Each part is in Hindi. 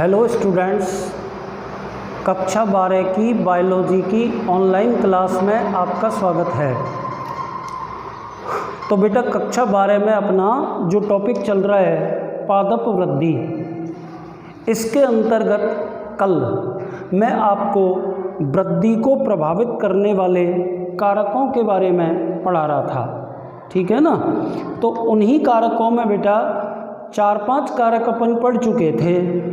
हेलो स्टूडेंट्स, कक्षा 12 की बायोलॉजी की ऑनलाइन क्लास में आपका स्वागत है। तो बेटा कक्षा 12 में अपना जो टॉपिक चल रहा है पादप वृद्धि, इसके अंतर्गत कल मैं आपको वृद्धि को प्रभावित करने वाले कारकों के बारे में पढ़ा रहा था, ठीक है ना। तो उन्हीं कारकों में बेटा 4-5 कारक अपन पढ़ चुके थे।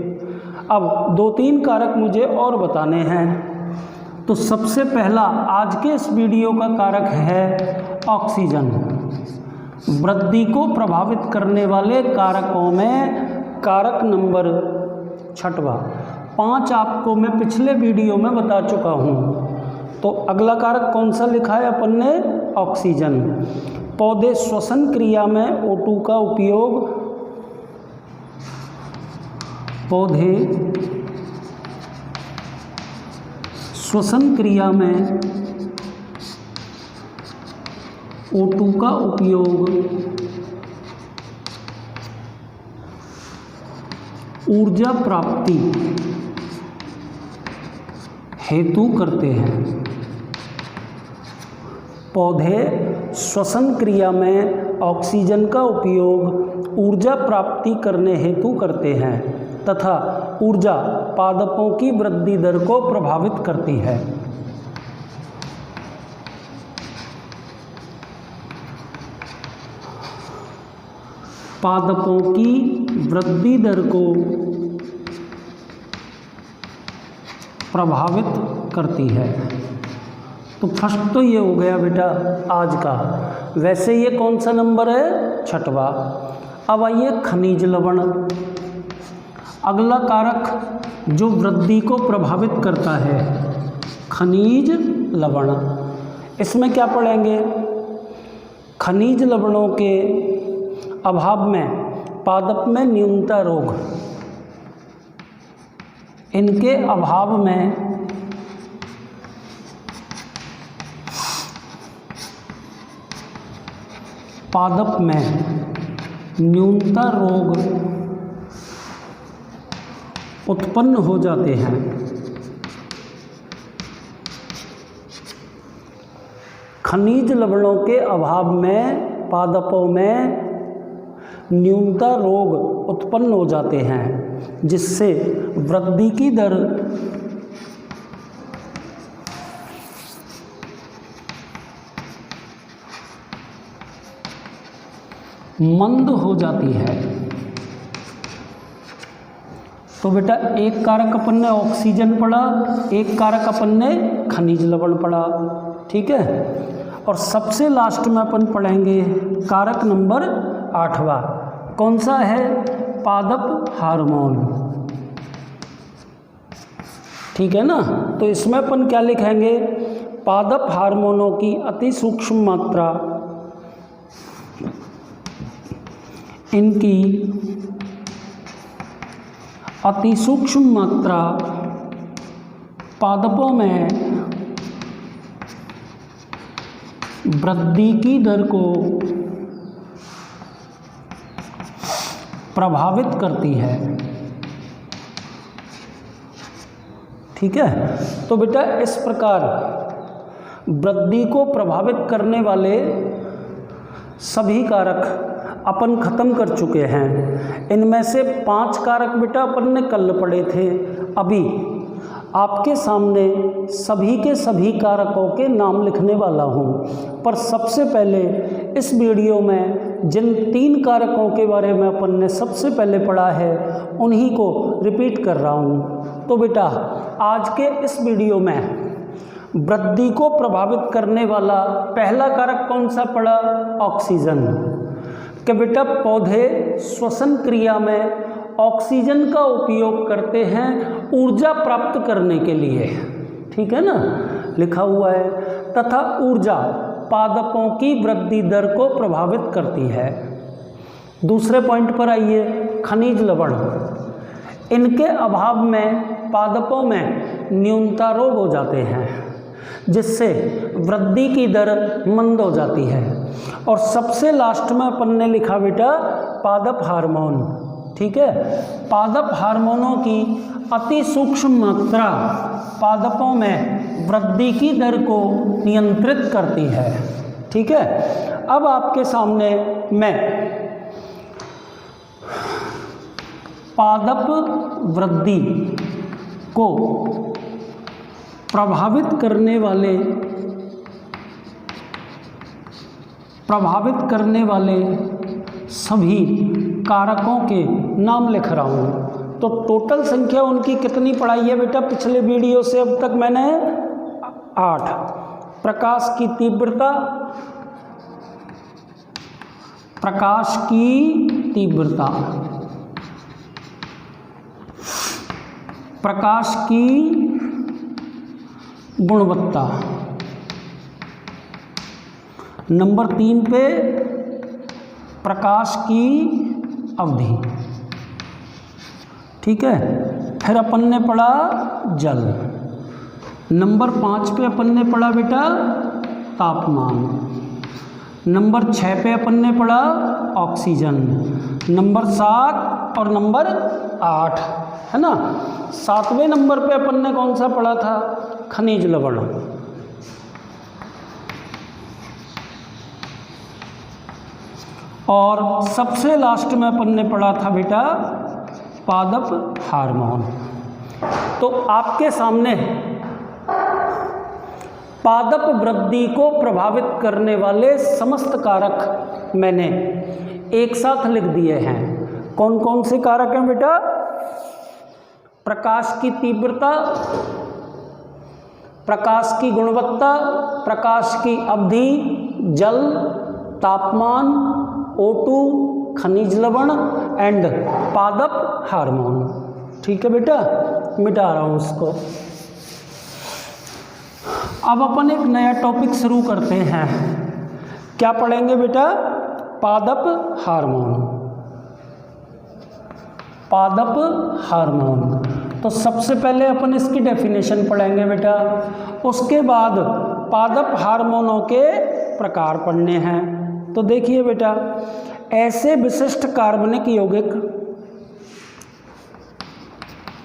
अब 2-3 कारक मुझे और बताने हैं। तो सबसे पहला आज के इस वीडियो का कारक है ऑक्सीजन। वृद्धि को प्रभावित करने वाले कारकों में कारक नंबर 6वां। 5 आपको मैं पिछले वीडियो में बता चुका हूँ। तो अगला कारक कौन सा लिखा है अपन ने? ऑक्सीजन। पौधे श्वसन क्रिया में O2 का उपयोग, पौधे श्वसन क्रिया में O2 का उपयोग ऊर्जा प्राप्ति हेतु करते हैं। पौधे श्वसन क्रिया में ऑक्सीजन का उपयोग ऊर्जा प्राप्ति करने हेतु करते हैं तथा ऊर्जा पादपों की वृद्धि दर को प्रभावित करती है। पादपों की वृद्धि दर को प्रभावित करती है। तो फर्स्ट तो ये हो गया बेटा आज का। वैसे ये कौन सा नंबर है? 6वां। अब आइए खनिज लवण। अगला कारक जो वृद्धि को प्रभावित करता है खनिज लवण। इसमें क्या पढ़ेंगे? खनिज लवणों के अभाव में पादप में न्यूनता रोग, इनके अभाव में पादप में न्यूनता रोग उत्पन्न हो जाते हैं। खनिज लवणों के अभाव में पादपों में न्यूनता रोग उत्पन्न हो जाते हैं, जिससे वृद्धि की दर मंद हो जाती है। तो बेटा एक कारक अपन ने ऑक्सीजन पढ़ा, एक कारक अपन ने खनिज लवण पढ़ा, ठीक है। और सबसे लास्ट में अपन पढ़ेंगे कारक नंबर 8वां। कौन सा है? पादप हार्मोन, ठीक है ना। तो इसमें अपन क्या लिखेंगे? पादप हार्मोनों की अति सूक्ष्म मात्रा, इनकी अति सूक्ष्म मात्रा पादपों में वृद्धि की दर को प्रभावित करती है, ठीक है। तो बेटा इस प्रकार वृद्धि को प्रभावित करने वाले सभी कारक अपन खत्म कर चुके हैं। इनमें से 5 कारक बेटा अपन ने कल पढ़े थे। अभी आपके सामने सभी के सभी कारकों के नाम लिखने वाला हूँ। पर सबसे पहले इस वीडियो में जिन 3 कारकों के बारे में अपन ने सबसे पहले पढ़ा है उन्हीं को रिपीट कर रहा हूँ। तो बेटा आज के इस वीडियो में वृद्धि को प्रभावित करने वाला पहला कारक कौन सा पड़ा? ऑक्सीजन। कि बेटा पौधे श्वसन क्रिया में ऑक्सीजन का उपयोग करते हैं ऊर्जा प्राप्त करने के लिए, ठीक है ना, लिखा हुआ है। तथा ऊर्जा पादपों की वृद्धि दर को प्रभावित करती है। दूसरे पॉइंट पर आइए, खनिज लवण। इनके अभाव में पादपों में न्यूनता रोग हो जाते हैं, जिससे वृद्धि की दर मंद हो जाती है। और सबसे लास्ट में अपन ने लिखा बेटा पादप हार्मोन। ठीक है। पादप हार्मोनों की अति सूक्ष्म मात्रा पादपों में वृद्धि की दर को नियंत्रित करती है, ठीक है। अब आपके सामने मैं पादप वृद्धि को प्रभावित करने वाले सभी कारकों के नाम लिख रहा हूँ। तो टोटल संख्या उनकी कितनी पढ़ाई है बेटा पिछले वीडियो से अब तक मैंने? 8। प्रकाश की तीव्रता, प्रकाश की तीव्रता, प्रकाश की गुणवत्ता, नंबर 3 पे प्रकाश की अवधि, ठीक है। फिर अपन ने पढ़ा जल, नंबर 5 पे अपन ने पढ़ा बेटा तापमान, नंबर 6 पे अपन ने पढ़ा ऑक्सीजन, नंबर 7 और नंबर 8, है ना। 7वें नंबर पे अपन ने कौन सा पढ़ा था? खनिज लवण। और सबसे लास्ट में अपन ने पढ़ा था बेटा पादप हार्मोन। तो आपके सामने पादप वृद्धि को प्रभावित करने वाले समस्त कारक मैंने एक साथ लिख दिए हैं। कौन कौन से कारक हैं बेटा? प्रकाश की तीव्रता, प्रकाश की गुणवत्ता, प्रकाश की अवधि, जल, तापमान, O2, खनिज लवण एंड पादप हार्मोन, ठीक है बेटा। मिटा रहा हूँ इसको। अब अपन एक नया टॉपिक शुरू करते हैं। क्या पढ़ेंगे बेटा? पादप हार्मोन। पादप हार्मोन, तो सबसे पहले अपन इसकी डेफिनेशन पढ़ेंगे बेटा, उसके बाद पादप हार्मोनों के प्रकार पढ़ने हैं। तो देखिए बेटा, ऐसे विशिष्ट कार्बनिक यौगिक,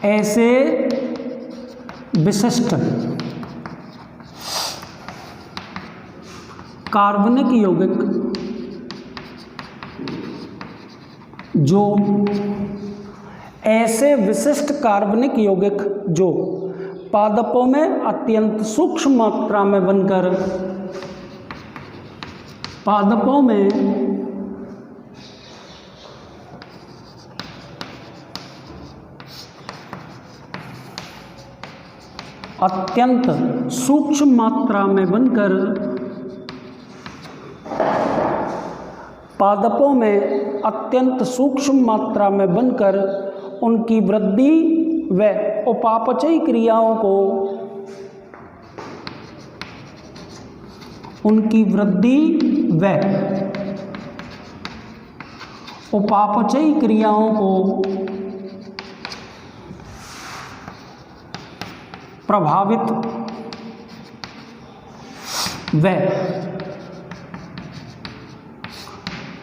ऐसे विशिष्ट कार्बनिक यौगिक जो ऐसे विशिष्ट कार्बनिक यौगिक जो पादपों में अत्यंत सूक्ष्म मात्रा में बनकर पादपों में अत्यंत सूक्ष्म मात्रा में बनकर पादपों में अत्यंत सूक्ष्म मात्रा में बनकर उनकी वृद्धि व उपापचयी क्रियाओं को उनकी वृद्धि व उपापचयी क्रियाओं को प्रभावित व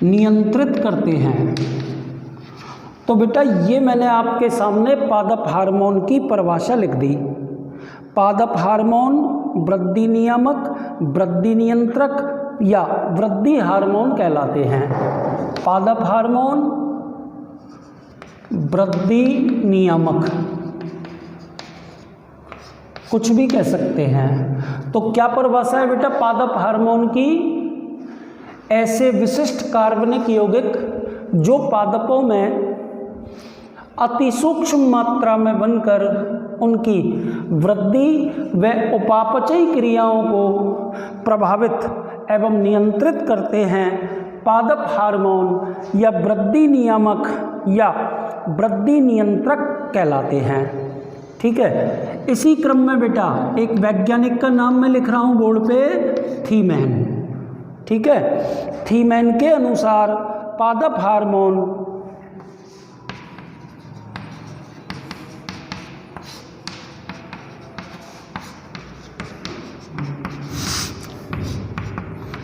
नियंत्रित करते हैं। तो बेटा ये मैंने आपके सामने पादप हार्मोन की परिभाषा लिख दी। पादप हार्मोन वृद्धि नियामक, वृद्धि नियंत्रक या वृद्धि हार्मोन कहलाते हैं। पादप हार्मोन वृद्धि नियामक, कुछ भी कह सकते हैं। तो क्या परिभाषा है बेटा पादप हार्मोन की? ऐसे विशिष्ट कार्बनिक यौगिक जो पादपों में अति सूक्ष्म मात्रा में बनकर उनकी वृद्धि व उपापचयी क्रियाओं को प्रभावित एवं नियंत्रित करते हैं, पादप हार्मोन या वृद्धि नियामक या वृद्धि नियंत्रक कहलाते हैं। ठीक है। इसी क्रम में बेटा एक वैज्ञानिक का नाम मैं लिख रहा हूँ बोर्ड पे, थीमैन। ठीक है। थीमैन के अनुसार पादप हार्मोन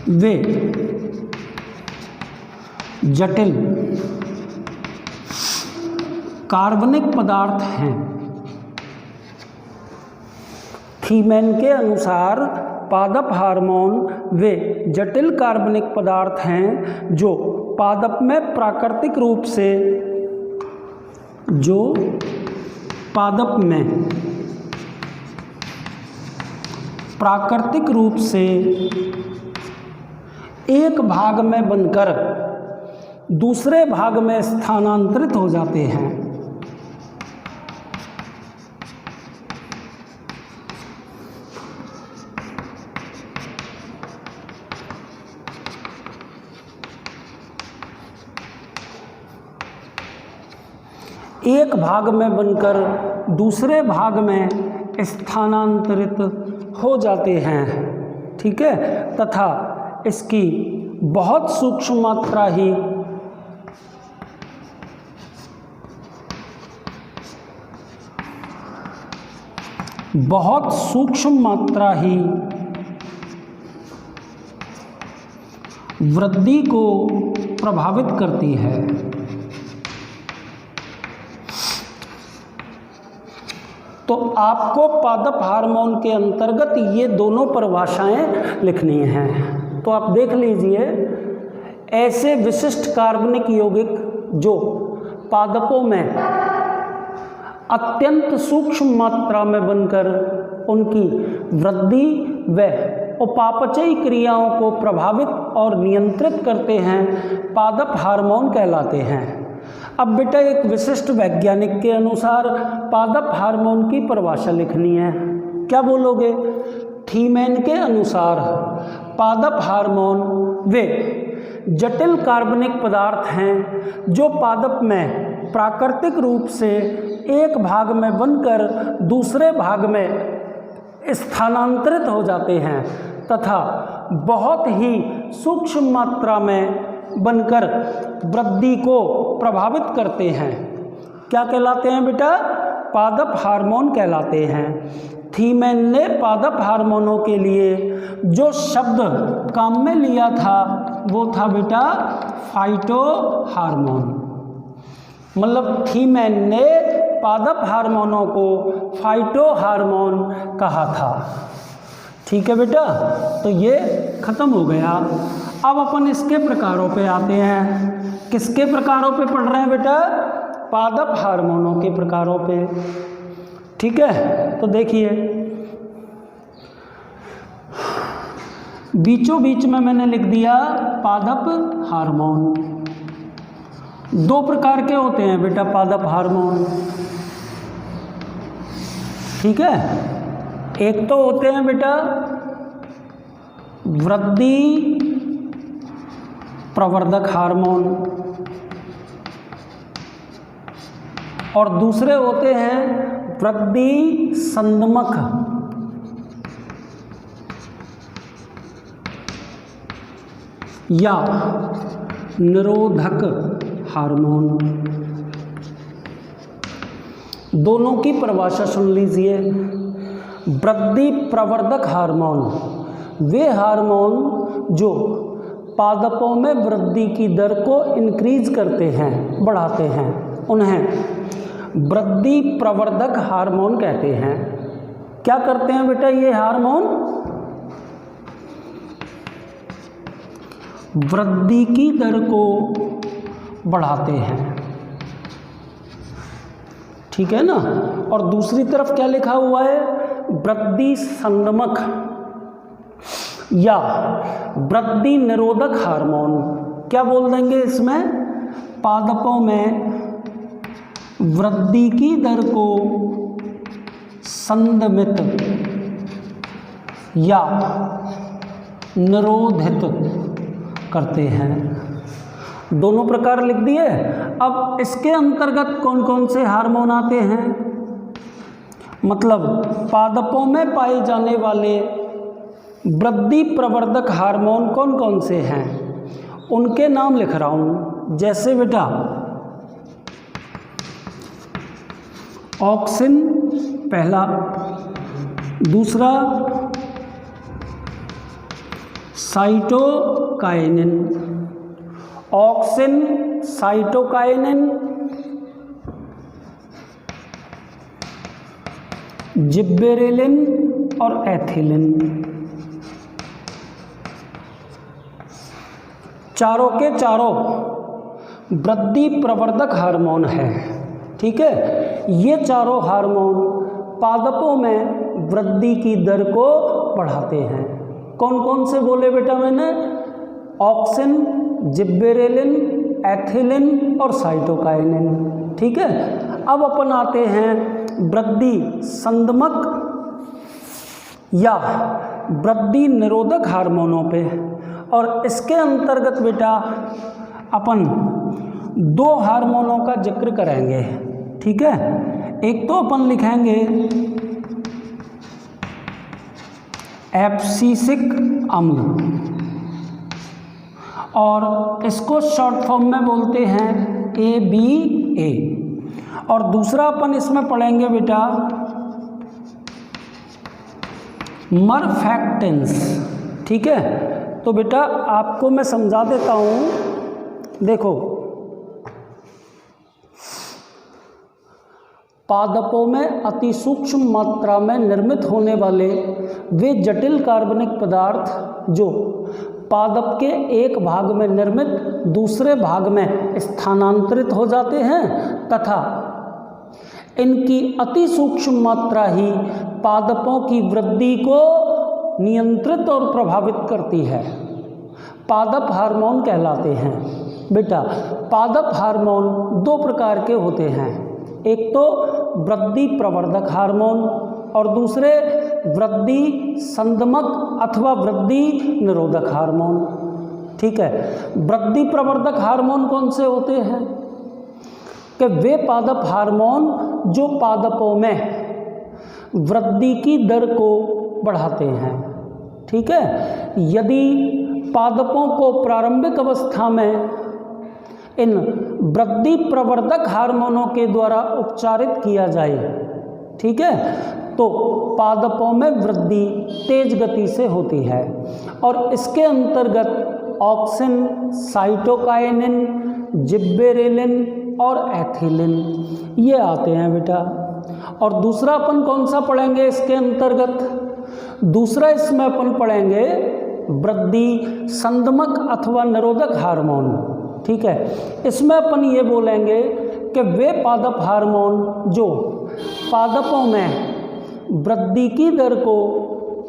वे कार्बनिक पदार्थ हैं। थीमैन के अनुसार पादप हार्मोन वे जटिल कार्बनिक पदार्थ हैं जो पादप में प्राकृतिक रूप से एक भाग में बनकर दूसरे भाग में स्थानांतरित हो जाते हैं। एक भाग में बनकर दूसरे भाग में स्थानांतरित हो जाते हैं, ठीक है, तथा इसकी बहुत सूक्ष्म मात्रा ही वृद्धि को प्रभावित करती है। तो आपको पादप हार्मोन के अंतर्गत ये दोनों परिभाषाएं लिखनी हैं। तो आप देख लीजिए, ऐसे विशिष्ट कार्बनिक यौगिक जो पादपों में अत्यंत सूक्ष्म मात्रा में बनकर उनकी वृद्धि व उपापचयी क्रियाओं को प्रभावित और नियंत्रित करते हैं, पादप हार्मोन कहलाते हैं। अब बेटा एक विशिष्ट वैज्ञानिक के अनुसार पादप हार्मोन की परिभाषा लिखनी है। क्या बोलोगे? थीमैन के अनुसार पादप हार्मोन वे जटिल कार्बनिक पदार्थ हैं जो पादप में प्राकृतिक रूप से एक भाग में बनकर दूसरे भाग में स्थानांतरित हो जाते हैं तथा बहुत ही सूक्ष्म मात्रा में बनकर वृद्धि को प्रभावित करते हैं। क्या कहलाते हैं बेटा? पादप हार्मोन कहलाते हैं। थीमैन ने पादप हार्मोनों के लिए जो शब्द काम में लिया था वो था बेटा फाइटो हार्मोन। मतलब थीमैन ने पादप हार्मोनों को फाइटो हार्मोन कहा था। ठीक है बेटा, तो ये खत्म हो गया। अब अपन इसके प्रकारों पे आते हैं। किसके प्रकारों पे पढ़ रहे हैं बेटा? पादप हार्मोनों के प्रकारों पे। ठीक है, तो देखिए बीचों बीच में मैंने लिख दिया पादप हार्मोन। दो प्रकार के होते हैं बेटा पादप हार्मोन। ठीक है, एक तो होते हैं बेटा वृद्धि प्रवर्धक हार्मोन और दूसरे होते हैं वृद्धि संदमक या निरोधक हार्मोन। दोनों की परिभाषा सुन लीजिए। वृद्धि प्रवर्धक हार्मोन वे हार्मोन जो पादपों में वृद्धि की दर को इंक्रीज करते हैं, बढ़ाते हैं, उन्हें वृद्धि प्रवर्धक हार्मोन कहते हैं। क्या करते हैं बेटा ये हार्मोन? वृद्धि की दर को बढ़ाते हैं। ठीक है ना। और दूसरी तरफ क्या लिखा हुआ है? वृद्धि संदमक या वृद्धि निरोधक हार्मोन। क्या बोल देंगे इसमें? पादपों में वृद्धि की दर को संदमित या निरोधित करते हैं। दोनों प्रकार लिख दिए। अब इसके अंतर्गत कौन कौन से हार्मोन आते हैं? मतलब पादपों में पाए जाने वाले वृद्धि प्रवर्धक हार्मोन कौन कौन से हैं उनके नाम लिख रहा हूँ। जैसे बेटा ऑक्सिन पहला, दूसरा साइटोकाइनिन। ऑक्सिन, साइटोकाइनिन, जिब्बेरेलिन और एथिलिन, चारों के चारों वृद्धि प्रवर्धक हार्मोन है। ठीक है, ये चारों हार्मोन पादपों में वृद्धि की दर को बढ़ाते हैं। कौन कौन से बोले बेटा मैंने? ऑक्सिन, जिब्बेरेलिन, एथिलिन और साइटोकाइनिन। ठीक है, अब अपन आते हैं वृद्धि संदमक या वृद्धि निरोधक हार्मोनों पे, और इसके अंतर्गत बेटा अपन दो हार्मोनों का जिक्र करेंगे। ठीक है, एक तो अपन लिखेंगे एब्सिसिक अम्ल, और इसको शॉर्ट फॉर्म में बोलते हैं ABA, और दूसरा अपन इसमें पढ़ेंगे बेटा मरफैक्टेंस। ठीक है, तो बेटा आपको मैं समझा देता हूँ। देखो, पादपों में अति सूक्ष्म मात्रा में निर्मित होने वाले वे जटिल कार्बनिक पदार्थ जो पादप के एक भाग में निर्मित दूसरे भाग में स्थानांतरित हो जाते हैं तथा इनकी अति सूक्ष्म मात्रा ही पादपों की वृद्धि को नियंत्रित और प्रभावित करती है, पादप हार्मोन कहलाते हैं। बेटा पादप हार्मोन दो प्रकार के होते हैं, एक तो वृद्धि प्रवर्धक हार्मोन और दूसरे वृद्धि संदमक अथवा वृद्धि निरोधक हार्मोन। ठीक है, वृद्धि प्रवर्धक हार्मोन कौन से होते हैं? कि वे पादप हार्मोन जो पादपों में वृद्धि की दर को बढ़ाते हैं। ठीक है, यदि पादपों को प्रारंभिक अवस्था में इन वृद्धि प्रवर्धक हार्मोनों के द्वारा उपचारित किया जाए, ठीक है, तो पादपों में वृद्धि तेज गति से होती है, और इसके अंतर्गत ऑक्सिन, साइटोकाइनिन, जिब्बेरेलिन और एथिलिन ये आते हैं बेटा। और दूसरा अपन कौन सा पढ़ेंगे इसके अंतर्गत? दूसरा इसमें अपन पढ़ेंगे वृद्धि संदमक अथवा निरोधक हार्मोन। ठीक है, इसमें अपन ये बोलेंगे कि वे पादप हार्मोन जो पादपों में वृद्धि की दर को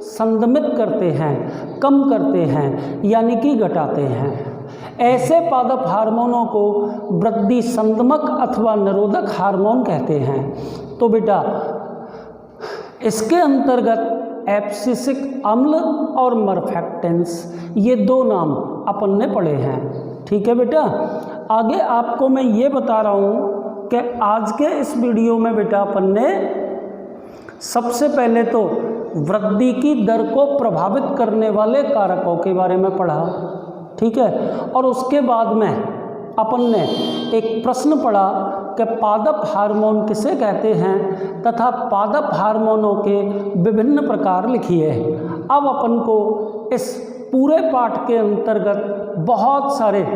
संदमित करते हैं, कम करते हैं, यानी कि घटाते हैं, ऐसे पादप हार्मोनों को वृद्धि संदमक अथवा निरोधक हार्मोन कहते हैं। तो बेटा इसके अंतर्गत एब्सिसिक अम्ल और मरफैक्टेंस ये दो नाम अपन ने पढ़े हैं। ठीक है बेटा, आगे आपको मैं ये बता रहा हूँ कि आज के इस वीडियो में बेटा अपन ने सबसे पहले तो वृद्धि की दर को प्रभावित करने वाले कारकों के बारे में पढ़ा। ठीक है, और उसके बाद में अपन ने एक प्रश्न पढ़ा कि पादप हार्मोन किसे कहते हैं तथा पादप हार्मोनों के विभिन्न प्रकार लिखिए। अब अपन को इस पूरे पाठ के अंतर्गत बहुत सारे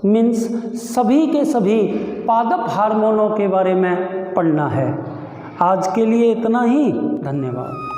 मीन्स सभी के सभी पादप हार्मोनों के बारे में पढ़ना है। आज के लिए इतना ही, धन्यवाद।